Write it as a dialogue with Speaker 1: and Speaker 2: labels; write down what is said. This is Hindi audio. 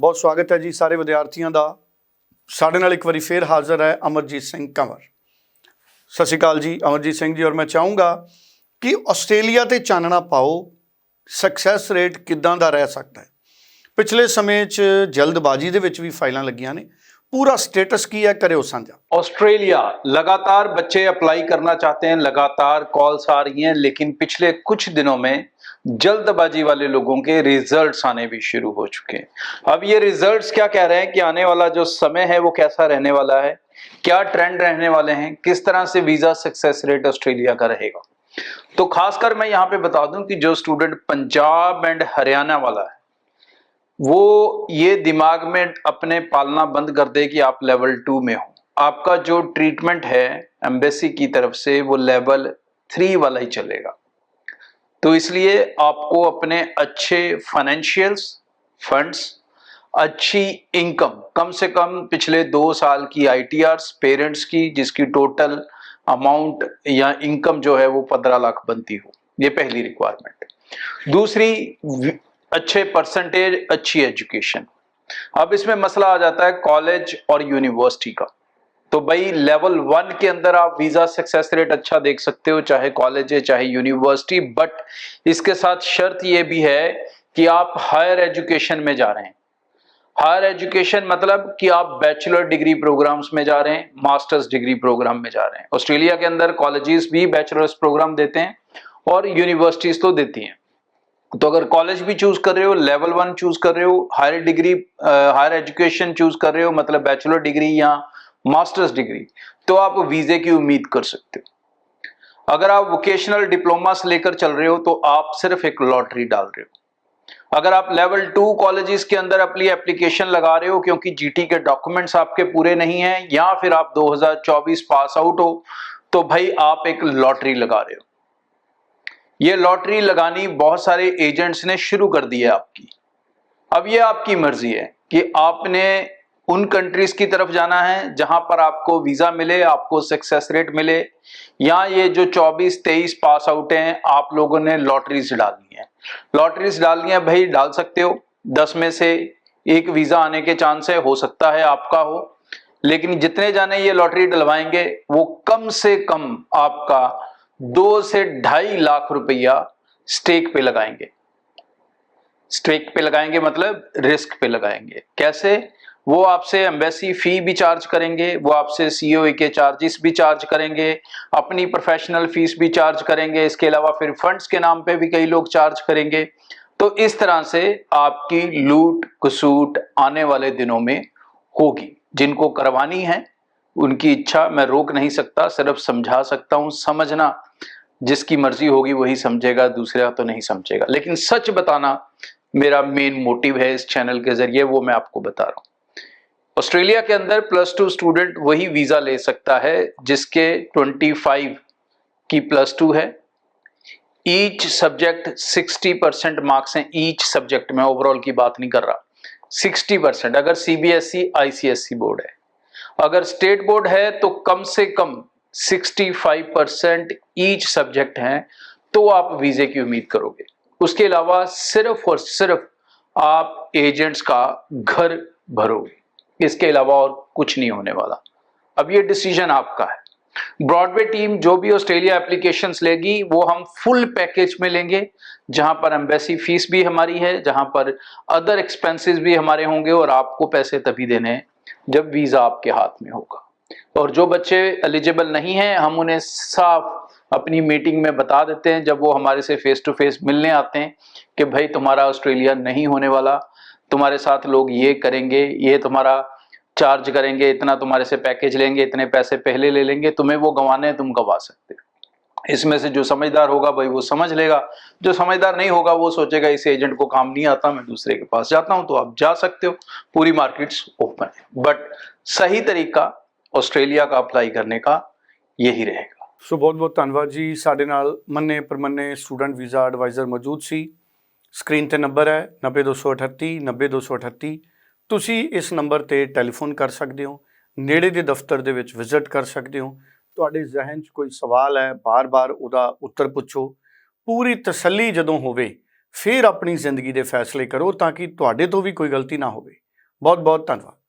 Speaker 1: बहुत स्वागत है जी सारे विद्यार्थियों का। साढ़े नाल एक बारी फिर हाजिर है अमरजीत सिंह कंवर। सत श्री अकाल जी अमरजीत सिंह जी। और मैं चाहूँगा कि आस्ट्रेलिया ते चानना पाओ, सक्सैस रेट किदां दा रह सकता है। पिछले समय जल्दबाजी दे विच भी फाइलां लगियां ने, पूरा स्टेटस की है, करो साझा।
Speaker 2: ऑस्ट्रेलिया लगातार बच्चे अप्लाई करना चाहते हैं, लगातार कॉल्स आ रही हैं, लेकिन पिछले कुछ दिनों में जल्दबाजी वाले लोगों के रिजल्ट्स आने भी शुरू हो चुके हैं। अब ये रिजल्ट्स क्या कह रहे हैं कि आने वाला जो समय है वो कैसा रहने वाला है, क्या ट्रेंड रहने वाले हैं, किस तरह से वीजा सक्सेस रेट ऑस्ट्रेलिया का रहेगा। तो खासकर मैं यहाँ पे बता दूं कि जो स्टूडेंट पंजाब एंड हरियाणा वाला है वो ये दिमाग में अपने पालना बंद कर दे कि आप लेवल 2 में हो। आपका जो ट्रीटमेंट है एम्बेसी की तरफ से वो लेवल 3 वाला ही चलेगा। तो इसलिए आपको अपने अच्छे फाइनेंशियल्स फंड्स, अच्छी इनकम, कम से कम पिछले 2 साल की ITRs पेरेंट्स की, जिसकी टोटल अमाउंट या इनकम जो है वो 15 लाख बनती हो, ये पहली रिक्वायरमेंट है। दूसरी, अच्छे परसेंटेज, अच्छी एजुकेशन। अब इसमें मसला आ जाता है कॉलेज और यूनिवर्सिटी का। तो भाई लेवल 1 के अंदर आप वीजा सक्सेस रेट अच्छा देख सकते हो, चाहे कॉलेज है चाहे यूनिवर्सिटी, बट इसके साथ शर्त यह भी है कि आप हायर एजुकेशन में जा रहे हैं। हायर एजुकेशन मतलब कि आप बैचलर डिग्री प्रोग्राम्स में जा रहे हैं, मास्टर्स डिग्री प्रोग्राम में जा रहे हैं। ऑस्ट्रेलिया के अंदर कॉलेजेस भी बैचलर्स प्रोग्राम देते हैं और यूनिवर्सिटीज तो देती हैं। तो अगर कॉलेज भी चूज कर रहे हो, लेवल 1 चूज कर रहे हो, higher degree higher education choose कर रहे हो, मतलब बैचलर डिग्री या मास्टर्स डिग्री, तो आप वीजे की उम्मीद कर सकते हो। अगर आप वोकेशनल डिप्लोमास लेकर चल रहे हो तो आप सिर्फ एक लॉटरी डाल रहे हो। अगर आप लेवल 2 कॉलेजेस के अंदर अपनी एप्लीकेशन लगा रहे हो क्योंकि जीटी के डॉक्यूमेंट्स आपके पूरे नहीं हैं, या फिर आप 2024 पास आउट हो, तो भाई आप एक लॉटरी लगा रहे हो। ये लॉटरी लगानी बहुत सारे एजेंट्स ने शुरू कर दी है आपकी। अब ये आपकी मर्जी है कि आपने उन कंट्रीज की तरफ जाना है जहां पर आपको वीजा मिले, आपको सक्सेस रेट मिले, या ये जो 24-23 पास आउट हैं आप लोगों ने लॉटरीज डालनी है। लॉटरीज डालनी है भाई, डाल सकते हो। 10 में से एक वीजा आने के चांस है, हो सकता है आपका हो, लेकिन जितने जाने ये लॉटरी डलवाएंगे वो कम से कम आपका 2 से 2.5 लाख रुपया स्टेक पे लगाएंगे। स्टेक पे लगाएंगे मतलब रिस्क पे लगाएंगे। कैसे? वो आपसे एम्बेसी फी भी चार्ज करेंगे, वो आपसे COE के चार्जेस भी चार्ज करेंगे, अपनी प्रोफेशनल फीस भी चार्ज करेंगे, इसके अलावा फिर फंड्स के नाम पे भी कई लोग चार्ज करेंगे। तो इस तरह से आपकी लूट खसूट आने वाले दिनों में होगी। जिनको करवानी है उनकी इच्छा मैं रोक नहीं सकता, सिर्फ समझा सकता हूं। समझना जिसकी मर्जी होगी वही समझेगा, दूसरा तो नहीं समझेगा। लेकिन सच बताना मेरा मेन मोटिव है इस चैनल के जरिए, वो मैं आपको बता रहा हूं। ऑस्ट्रेलिया के अंदर +2 स्टूडेंट वही वीजा ले सकता है जिसके 25 की +2 है। ईच सब्जेक्ट 60% मार्क्स हैं। ईच सब्जेक्ट में ओवरऑल की बात नहीं कर रहा, 60%। अगर CBSE ICSE बोर्ड है, अगर स्टेट बोर्ड है तो कम से कम 65% ईच सब्जेक्ट हैं, तो आप वीजे की उम्मीद करोगे। उसके अलावा सिर्फ और सिर्फ आप एजेंट्स का घर भरोगे, इसके अलावा और कुछ नहीं होने वाला। अब ये डिसीजन आपका है। ब्रॉडवे टीम जो भी ऑस्ट्रेलिया एप्लीकेशंस लेगी वो हम फुल पैकेज में लेंगे, जहां पर एम्बेसी फीस भी हमारी है, जहां पर अदर एक्सपेंसेस भी हमारे होंगे, और आपको पैसे तभी देने हैं जब वीजा आपके हाथ में होगा। और जो बच्चे एलिजिबल नहीं हैं हम उन्हें साफ अपनी मीटिंग में बता देते हैं, जब वो हमारे से फेस टू फेस मिलने आते हैं, कि भाई तुम्हारा ऑस्ट्रेलिया नहीं होने वाला, तुम्हारे साथ लोग ये करेंगे, ये तुम्हारा चार्ज करेंगे, इतना तुम्हारे से पैकेज लेंगे, इतने पैसे पहले ले लेंगे, तुम्हें वो गंवाने हैं, तुम गंवा सकते हो। इसमें से जो समझदार होगा भाई वो समझ लेगा, जो समझदार नहीं होगा वो सोचेगा इस एजेंट को काम नहीं आता, मैं दूसरे के पास जाता हूं। तो आप जा सकते हो, पूरी मार्केट्स ओपन है, बट सही तरीका ऑस्ट्रेलिया का अप्लाई करने का यही रहेगा।
Speaker 1: सो बहुत बहुत धन्यवाद जी। साडे नाल मन्ने परमन्ने स्टूडेंट वीज़ा एडवाइज़र मौजूद सी। स्क्रीन ते नंबर है 90 238 90 238। तुसी इस नंबर ते टैलीफोन कर सकते हो, नेड़े दे दफ्तर दे विच विजिट कर सकते हो। तुहाडे जहन च कोई सवाल है, बार बार उहदा उत्तर पुछो। पूरी तसल्ली जदों होवे फिर अपनी जिंदगी दे फैसले करो, ताकि तुहाडे तो भी कोई गलती ना होवे। ਬਹੁਤ ਬਹੁਤ ਧੰਨਵਾਦ।